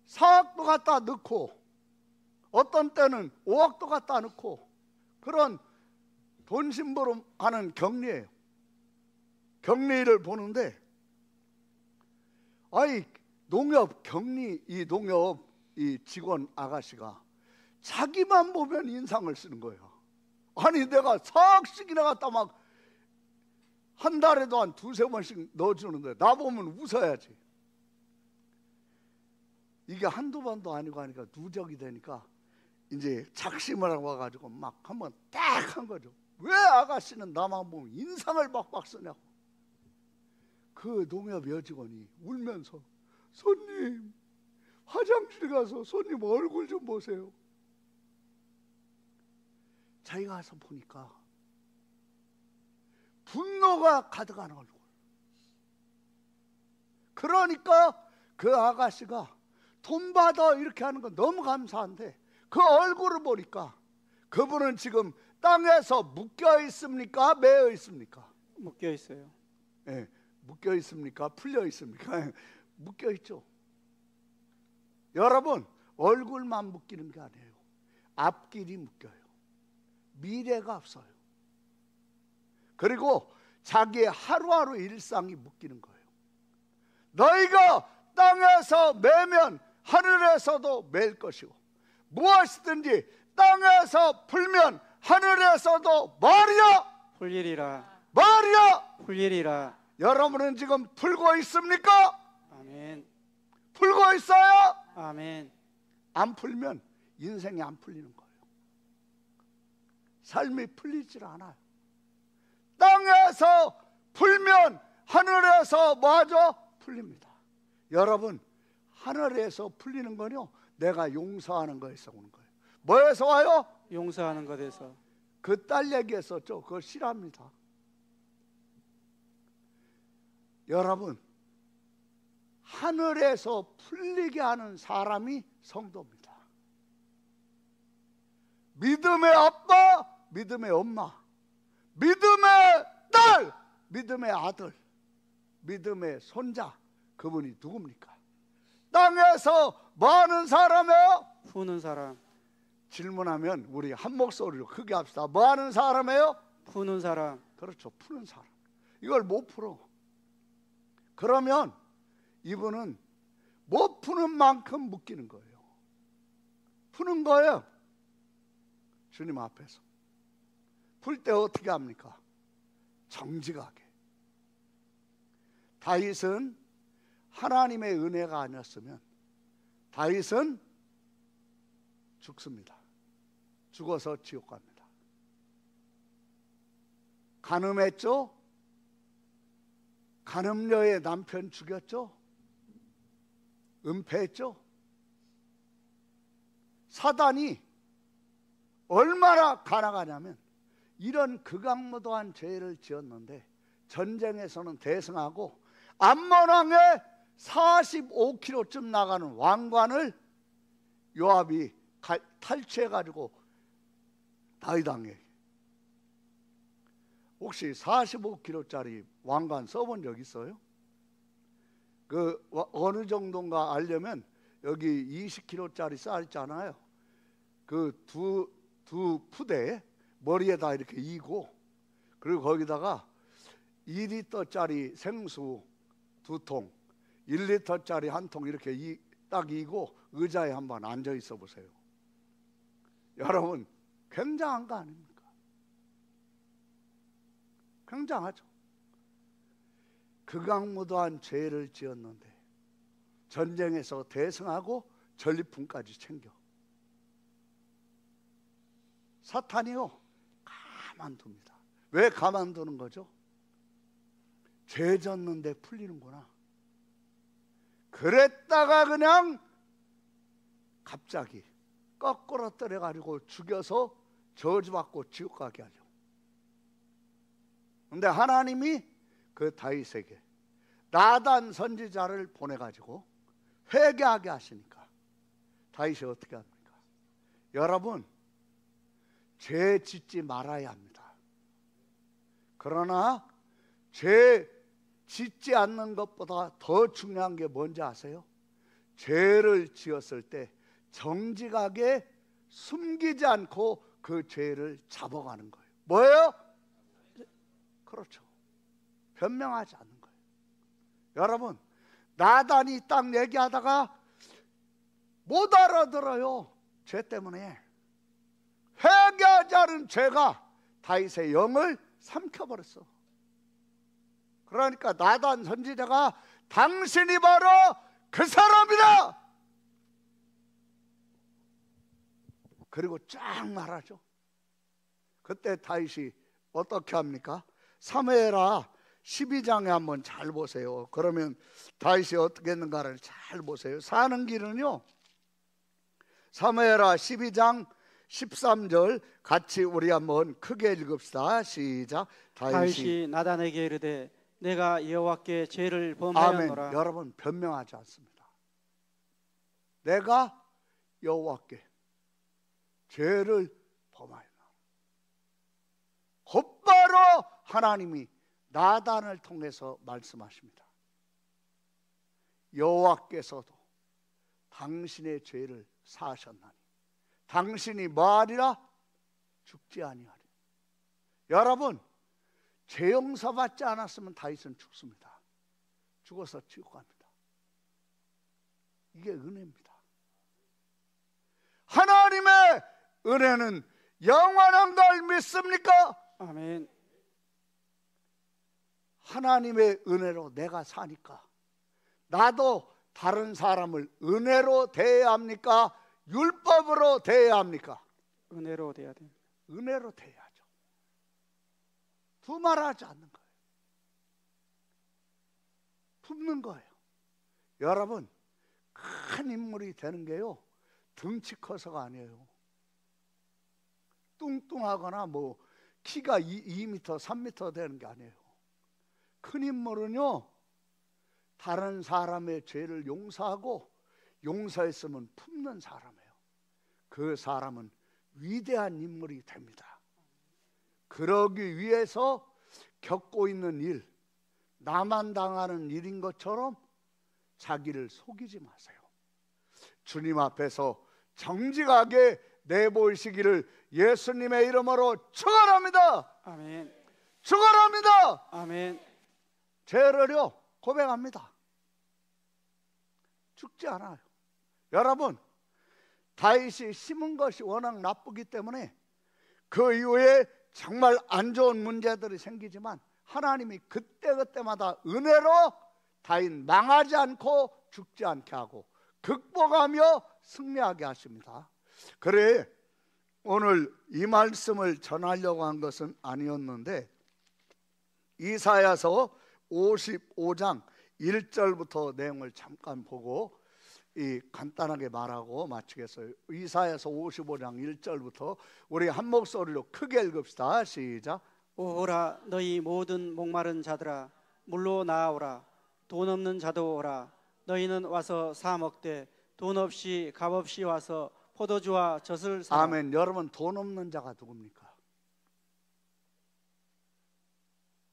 [SPEAKER 1] 4억도 갖다 넣고 어떤 때는 5억도 갖다 넣고 그런 돈 심부름하는 격리예요. 격리를 보는데, 아이 농협 격리, 이 농협 이 직원 아가씨가 자기만 보면 인상을 쓰는 거예요. 아니, 내가 4억씩이나 갖다 막 한 달에도 한 두세 번씩 넣어주는데 나보면 웃어야지. 이게 한두 번도 아니고 하니까 누적이 되니까 이제 작심을 하고 와가지고 막 한번 딱 한 거죠. 왜 아가씨는 나만 보면 인상을 박박 쓰냐고. 그 농협 여직원이 울면서, 손님 화장실 가서 손님 얼굴 좀 보세요. 자기가 가서 보니까 분노가 가득한 얼굴. 그러니까 그 아가씨가 돈 받아 이렇게 하는 건 너무 감사한데, 그 얼굴을 보니까 그분은 지금 땅에서 묶여 있습니까, 매여 있습니까?
[SPEAKER 2] 묶여 있어요.
[SPEAKER 1] 예, 묶여 있습니까, 풀려 있습니까? 묶여 있죠. 여러분, 얼굴만 묶이는 게 아니에요. 앞길이 묶여요. 미래가 없어요. 그리고 자기의 하루하루 일상이 묶이는 거예요. 너희가 땅에서 매면 하늘에서도 맬 것이고, 무엇이든지 땅에서 풀면 하늘에서도 말이야
[SPEAKER 2] 풀리리라.
[SPEAKER 1] 말이야.
[SPEAKER 2] 풀리리라.
[SPEAKER 1] 여러분은 지금 풀고 있습니까?
[SPEAKER 2] 아멘.
[SPEAKER 1] 풀고 있어요?
[SPEAKER 2] 아멘.
[SPEAKER 1] 안 풀면 인생이 안 풀리는 거예요. 삶이 풀리질 않아요. 땅에서 풀면 하늘에서 마저 풀립니다. 여러분, 하늘에서 풀리는 건요, 내가 용서하는 거에서 오는 거예요. 뭐에서 와요?
[SPEAKER 2] 용서하는 것에서.
[SPEAKER 1] 그 딸 얘기했었죠. 그거 싫어합니다. 여러분, 하늘에서 풀리게 하는 사람이 성도입니다. 믿음의 아빠, 믿음의 엄마, 믿음의 딸, 믿음의 아들, 믿음의 손자, 그분이 누굽니까? 땅에서 뭐 하는 사람이에요?
[SPEAKER 2] 푸는 사람.
[SPEAKER 1] 질문하면 우리 한 목소리로 크게 합시다. 뭐 하는 사람이에요?
[SPEAKER 2] 푸는 사람.
[SPEAKER 1] 그렇죠, 푸는 사람. 이걸 못 풀어. 그러면 이분은 못 푸는 만큼 묶이는 거예요. 푸는 거예요. 주님 앞에서. 풀 때 어떻게 합니까? 정직하게. 다윗은 하나님의 은혜가 아니었으면 다윗은 죽습니다. 죽어서 지옥 갑니다. 간음했죠? 간음녀의 남편 죽였죠? 은폐했죠? 사단이 얼마나 가난하냐면 이런 극악무도한 죄를 지었는데, 전쟁에서는 대승하고 암몬 왕의 45km쯤 나가는 왕관을 요압이 탈취해가지고 다윗 왕에게. 혹시 45kg짜리 왕관 써본 적 있어요? 그 어느 정도인가 알려면 여기 20kg짜리 쌀 있잖아요. 그 두 푸대 머리에다 이렇게 이고, 그리고 거기다가 2리터짜리 생수 2통, 1리터짜리 1통 이렇게 딱 이고 의자에 한번 앉아 있어 보세요. 여러분, 굉장한 거 아닙니까? 굉장하죠. 극악무도한 죄를 지었는데 전쟁에서 대승하고 전리품까지 챙겨. 사탄이요, 가만둡니다. 왜 가만두는 거죠? 죄 졌는데 풀리는구나. 그랬다가 그냥 갑자기 거꾸로 때려가지고 죽여서 저주받고 지옥 가게 하죠. 그런데 하나님이 그 다윗에게 나단 선지자를 보내가지고 회개하게 하시니까 다윗이 어떻게 합니까? 여러분, 죄 짓지 말아야 합니다. 그러나 죄 짓지 않는 것보다 더 중요한 게 뭔지 아세요? 죄를 지었을 때 정직하게 숨기지 않고 그 죄를 잡아가는 거예요. 뭐예요? 그렇죠. 변명하지 않는 거예요. 여러분, 나단이 딱 얘기하다가 못 알아들어요. 죄 때문에. 회개하지 않은 죄가 다윗의 영을 삼켜버렸어. 그러니까 나단 선지자가 당신이 바로 그 사람이다! 그리고 쫙 말하죠. 그때 다윗이 어떻게 합니까? 사무엘하 12장에 한번 잘 보세요. 그러면 다윗이 어떻게 했는가를 잘 보세요. 사는 길은요, 사무엘하 12장 13절 같이 우리 한번 크게 읽읍시다. 시작.
[SPEAKER 2] 다윗이 나단에게 이르되 내가 여호와께 죄를
[SPEAKER 1] 아멘.
[SPEAKER 2] 범하였노라.
[SPEAKER 1] 여러분, 변명하지 않습니다. 내가 여호와께 죄를 범하였노라. 곧바로 하나님이 나단을 통해서 말씀하십니다. 여호와께서도 당신의 죄를 사하셨나니 당신이 뭐하리라? 죽지 아니하리. 여러분, 죄 용서받지 않았으면 다윗은 죽습니다. 죽어서 지옥 갑니다. 이게 은혜입니다. 하나님의 은혜는 영원한 걸 믿습니까?
[SPEAKER 2] 아멘.
[SPEAKER 1] 하나님의 은혜로 내가 사니까 나도 다른 사람을 은혜로 대해야 합니까? 율법으로 대해야 합니까?
[SPEAKER 2] 은혜로 돼야 됩니다.
[SPEAKER 1] 은혜로 대해야죠. 두말하지 않는 거예요. 품는 거예요. 여러분, 큰 인물이 되는 게요, 등치 커서가 아니에요. 뚱뚱하거나 뭐 키가 2m, 3m 되는 게 아니에요. 큰 인물은요, 다른 사람의 죄를 용서하고 용서했으면 품는 사람이에요. 그 사람은 위대한 인물이 됩니다. 그러기 위해서 겪고 있는 일, 나만 당하는 일인 것처럼 자기를 속이지 마세요. 주님 앞에서 정직하게 내보이시기를 예수님의 이름으로 축원합니다.
[SPEAKER 2] 아멘.
[SPEAKER 1] 축원합니다.
[SPEAKER 2] 아멘.
[SPEAKER 1] 죄를요 고백합니다. 죽지 않아요. 여러분, 다윗이 심은 것이 워낙 나쁘기 때문에 그 이후에 정말 안 좋은 문제들이 생기지만 하나님이 그때그때마다 은혜로 다윗 망하지 않고 죽지 않게 하고 극복하며 승리하게 하십니다. 그래, 오늘 이 말씀을 전하려고 한 것은 아니었는데 이사야서 55장 1절부터 내용을 잠깐 보고 간단하게 말하고 마치겠어요. 이사야서 55장 1절부터 우리 한 목소리로 크게 읽읍시다. 시작.
[SPEAKER 2] 오라 너희 모든 목마른 자들아 물로 나아오라. 돈 없는 자도 오라. 너희는 와서 사 먹되 돈 없이 값 없이 와서 포도주와 젖을 사라.
[SPEAKER 1] 아멘. 여러분, 돈 없는 자가 누굽니까?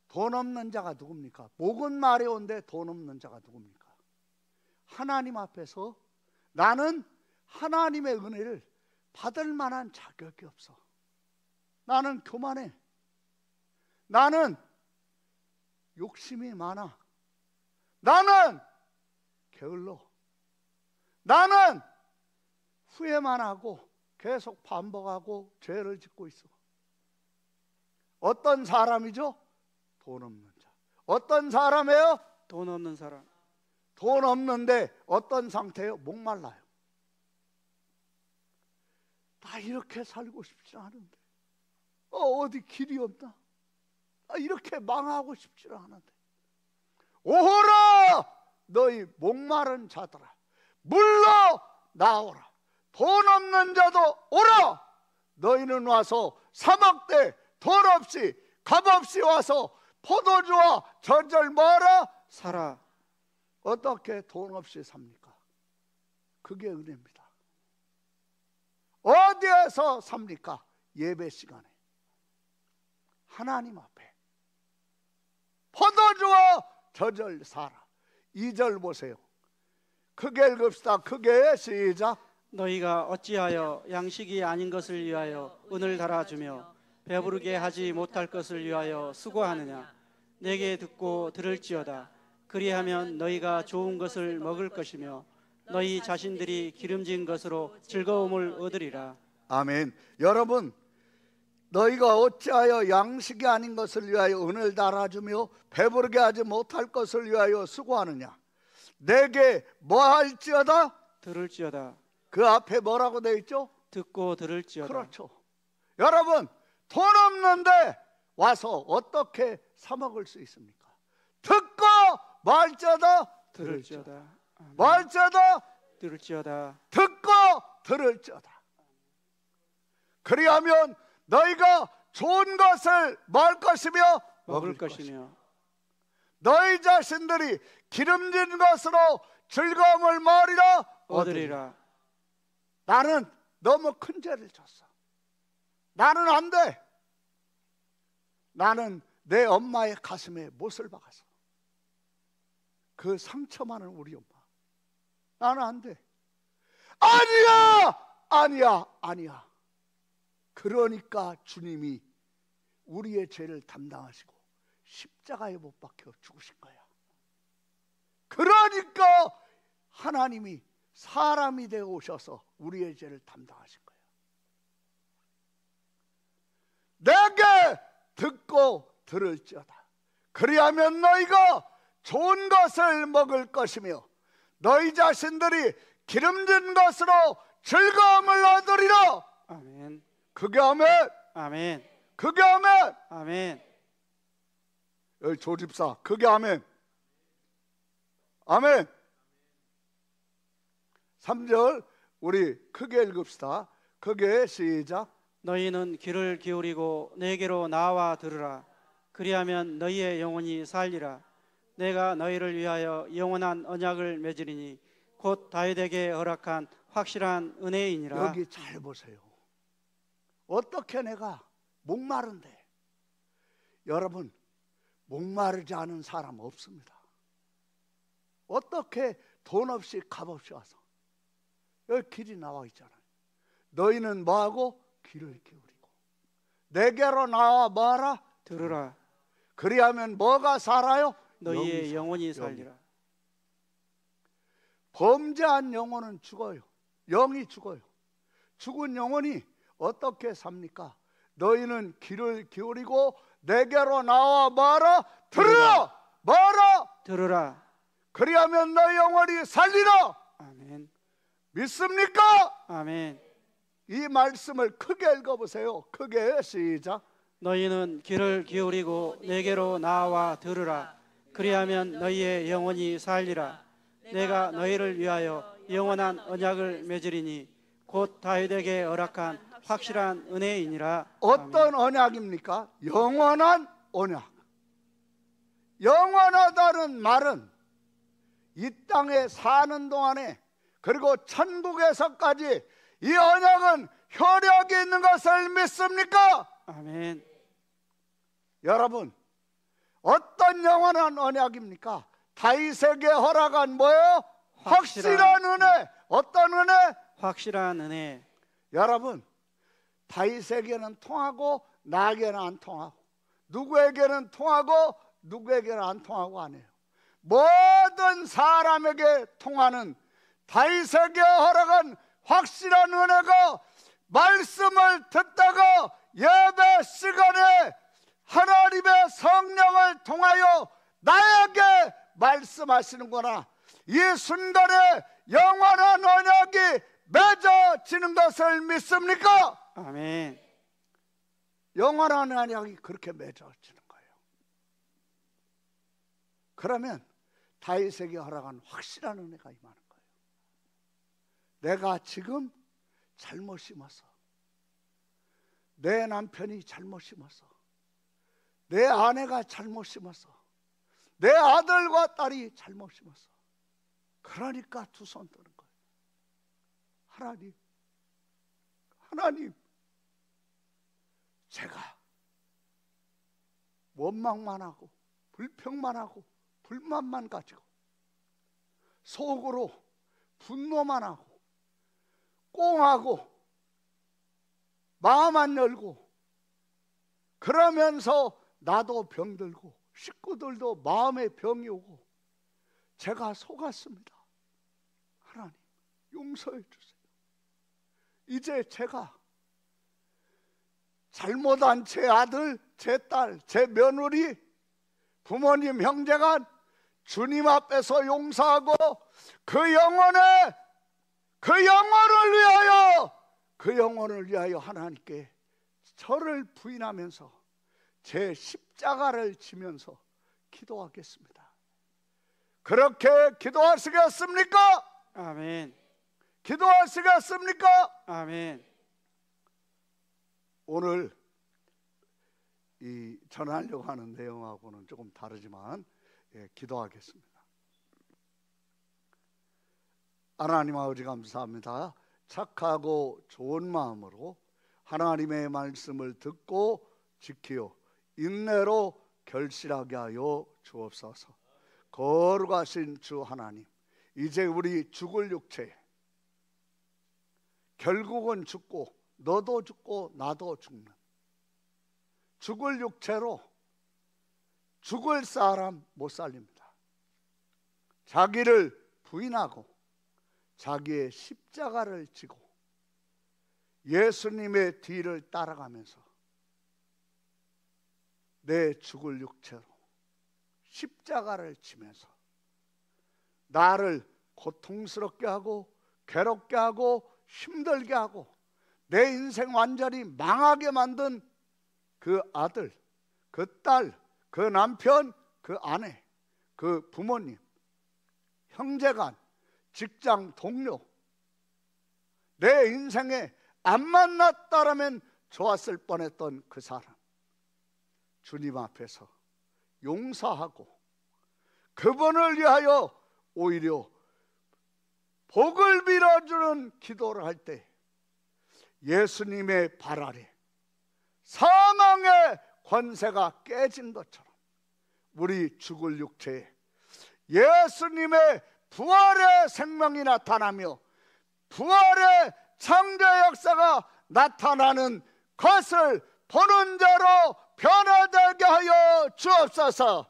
[SPEAKER 1] 돈 없는 자가 누굽니까? 목은 마려운데 돈 없는 자가 누굽니까? 하나님 앞에서 나는 하나님의 은혜를 받을 만한 자격이 없어. 나는 교만해. 나는 욕심이 많아. 나는 게을러. 나는 후회만 하고 계속 반복하고 죄를 짓고 있어. 어떤 사람이죠? 돈 없는 자. 어떤 사람이에요?
[SPEAKER 2] 돈 없는 사람.
[SPEAKER 1] 돈 없는데 어떤 상태예요? 목말라요. 나 이렇게 살고 싶지 않은데 어디 길이 없나? 나 이렇게 망하고 싶지 않은데. 오호라 너희 목마른 자들아 물러 나오라. 돈 없는 자도 오라. 너희는 와서 사막대 돈 없이 값 없이 와서 포도주와 전절 뭐라?
[SPEAKER 2] 사라.
[SPEAKER 1] 어떻게 돈 없이 삽니까? 그게 은혜입니다. 어디에서 삽니까? 예배 시간에 하나님 앞에 포도주와 저절 사라. 2절 보세요. 크게 읽읍시다. 크게 시작.
[SPEAKER 2] 너희가 어찌하여 양식이 아닌 것을 위하여 은을 달아주며 배부르게 하지 못할 것을 위하여 수고하느냐. 내게 듣고 들을지어다. 그리하면 너희가 좋은 것을 먹을 것이며 너희 자신들이 기름진 것으로 즐거움을 얻으리라.
[SPEAKER 1] 아멘. 여러분, 너희가 어찌하여 양식이 아닌 것을 위하여 은을 달아주며 배부르게 하지 못할 것을 위하여 수고하느냐. 내게 뭐 할지어다?
[SPEAKER 2] 들을지어다.
[SPEAKER 1] 그 앞에 뭐라고 되어 있죠?
[SPEAKER 2] 듣고 들을지어다.
[SPEAKER 1] 그렇죠. 여러분, 돈 없는데 와서 어떻게 사 먹을 수 있습니까? 듣고 말지어다?
[SPEAKER 2] 들을지어다.
[SPEAKER 1] 말지어다?
[SPEAKER 2] 들을지어다.
[SPEAKER 1] 듣고 들을지어다. 그리하면 너희가 좋은 것을 먹을 것이며
[SPEAKER 2] 먹을 것이며
[SPEAKER 1] 너희 자신들이 기름진 것으로 즐거움을 뭐리라?
[SPEAKER 2] 얻으리라.
[SPEAKER 1] 나는 너무 큰 죄를 졌어. 나는 안 돼. 나는 내 엄마의 가슴에 못을 박았어. 그 상처 많은 우리 엄마. 나는 안 돼. 아니야. 그러니까 주님이 우리의 죄를 담당하시고 십자가에 못 박혀 죽으신 거야. 그러니까 하나님이 사람이 되어 오셔서 우리의 죄를 담당하신 거예요. 내게 듣고 들을지어다. 그리하면 너희가 좋은 것을 먹을 것이며 너희 자신들이 기름진 것으로 즐거움을 얻으리라.
[SPEAKER 2] 아멘.
[SPEAKER 1] 그게 아멘.
[SPEAKER 2] 아멘.
[SPEAKER 1] 그게 아멘.
[SPEAKER 2] 아멘.
[SPEAKER 1] 여기 조집사 그게 아멘. 아멘. 3절 우리 크게 읽읍시다. 크게 시작.
[SPEAKER 2] 너희는 귀를 기울이고 내게로 나와 들으라. 그리하면 너희의 영혼이 살리라. 내가 너희를 위하여 영원한 언약을 맺으리니 곧 다윗에게 허락한 확실한 은혜이니라.
[SPEAKER 1] 여기 잘 보세요. 어떻게 내가 목마른데, 여러분 목마르지 않은 사람 없습니다. 어떻게 돈 없이 값 없이 와서 여기 길이 나와 있잖아요. 너희는 뭐하고? 귀를 기울이고 내게로 나와 뭐하라?
[SPEAKER 2] 들으라.
[SPEAKER 1] 그리하면 뭐가 살아요?
[SPEAKER 2] 너희의 영혼이 살리라.
[SPEAKER 1] 범죄한 영혼은 죽어요. 영이 죽어요. 죽은 영혼이 어떻게 삽니까? 너희는 귀를 기울이고 내게로 나와 뭐하라? 들으라. 뭐하라?
[SPEAKER 2] 들으라.
[SPEAKER 1] 그리하면 너희 영혼이 살리라.
[SPEAKER 2] 아멘.
[SPEAKER 1] 믿습니까?
[SPEAKER 2] 아멘.
[SPEAKER 1] 이 말씀을 크게 읽어보세요. 크게 시작.
[SPEAKER 2] 너희는 귀를 기울이고 내게로 나와 들으라. 그리하면 너희의 영혼이 살리라. 내가 너희를 위하여 영원한 언약을 맺으리니 곧 다윗에게 허락한 확실한 은혜이니라.
[SPEAKER 1] 어떤 언약입니까? 영원한 언약. 영원하다는 말은 이 땅에 사는 동안에 그리고 천국에서까지 이 언약은 효력이 있는 것을 믿습니까?
[SPEAKER 2] 아멘.
[SPEAKER 1] 여러분, 어떤 영원한 언약입니까? 다윗에게 허락한 뭐예요? 확실한 은혜. 어떤 은혜?
[SPEAKER 2] 확실한 은혜.
[SPEAKER 1] 여러분, 다윗에게는 통하고 나에게는 안 통하고, 누구에게는 통하고 누구에게는 안 통하고 안 해요. 모든 사람에게 통하는 다윗에게 허락한 확실한 은혜가, 말씀을 듣다가 예배 시간에 하나님의 성령을 통하여 나에게 말씀하시는구나, 이 순간에 영원한 언약이 맺어지는 것을 믿습니까?
[SPEAKER 2] 아멘.
[SPEAKER 1] 영원한 언약이 그렇게 맺어지는 거예요. 그러면 다윗에게 허락한 확실한 은혜가 임하는 거예요. 내가 지금 잘못 심어서, 내 남편이 잘못 심어서, 내 아내가 잘못 심어서, 내 아들과 딸이 잘못 심어서, 그러니까 두 손 드는 거예요. 하나님, 제가 원망만 하고 불평만 하고 불만만 가지고 속으로 분노만 하고 꽁하고 마음 안 열고, 그러면서 나도 병들고 식구들도 마음에 병이 오고 제가 속았습니다. 하나님, 용서해 주세요. 이제 제가 잘못한 제 아들, 제 딸, 제 며느리, 부모님, 형제간 주님 앞에서 용서하고 그 영혼을 위하여 하나님께 저를 부인하면서 제 십자가를 지면서 기도하겠습니다. 그렇게 기도하시겠습니까?
[SPEAKER 2] 아멘.
[SPEAKER 1] 기도하시겠습니까?
[SPEAKER 2] 아멘.
[SPEAKER 1] 오늘 이 전하려고 하는 내용하고는 조금 다르지만 기도하겠습니다. 하나님 아버지, 감사합니다. 착하고 좋은 마음으로 하나님의 말씀을 듣고 지키어 인내로 결실하게 하여 주옵소서. 거룩하신 주 하나님, 이제 우리 죽을 육체, 결국은 죽고 너도 죽고 나도 죽는 죽을 육체로 죽을 사람 못 살립니다. 자기를 부인하고 자기의 십자가를 지고 예수님의 뒤를 따라가면서 내 죽을 육체로 십자가를 지면서 나를 고통스럽게 하고 괴롭게 하고 힘들게 하고 내 인생 완전히 망하게 만든 그 아들, 그 딸, 그 남편, 그 아내, 그 부모님, 형제간, 직장 동료, 내 인생에 안 만났다라면 좋았을 뻔했던 그 사람, 주님 앞에서 용서하고 그분을 위하여 오히려 복을 빌어주는 기도를 할 때 예수님의 발 아래 사망의 권세가 깨진 것처럼 우리 죽을 육체에 예수님의 부활의 생명이 나타나며 부활의 창조 역사가 나타나는 것을 보는 자로 변화되게 하여 주옵소서.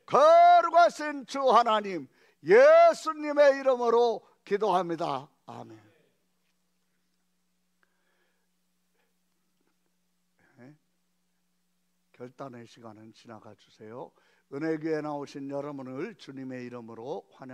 [SPEAKER 1] 거룩하신 주 하나님, 예수님의 이름으로 기도합니다. 아멘. 결단의 시간은 지나가 주세요. 은혜교회 나오신 여러분을 주님의 이름으로 환영합니다.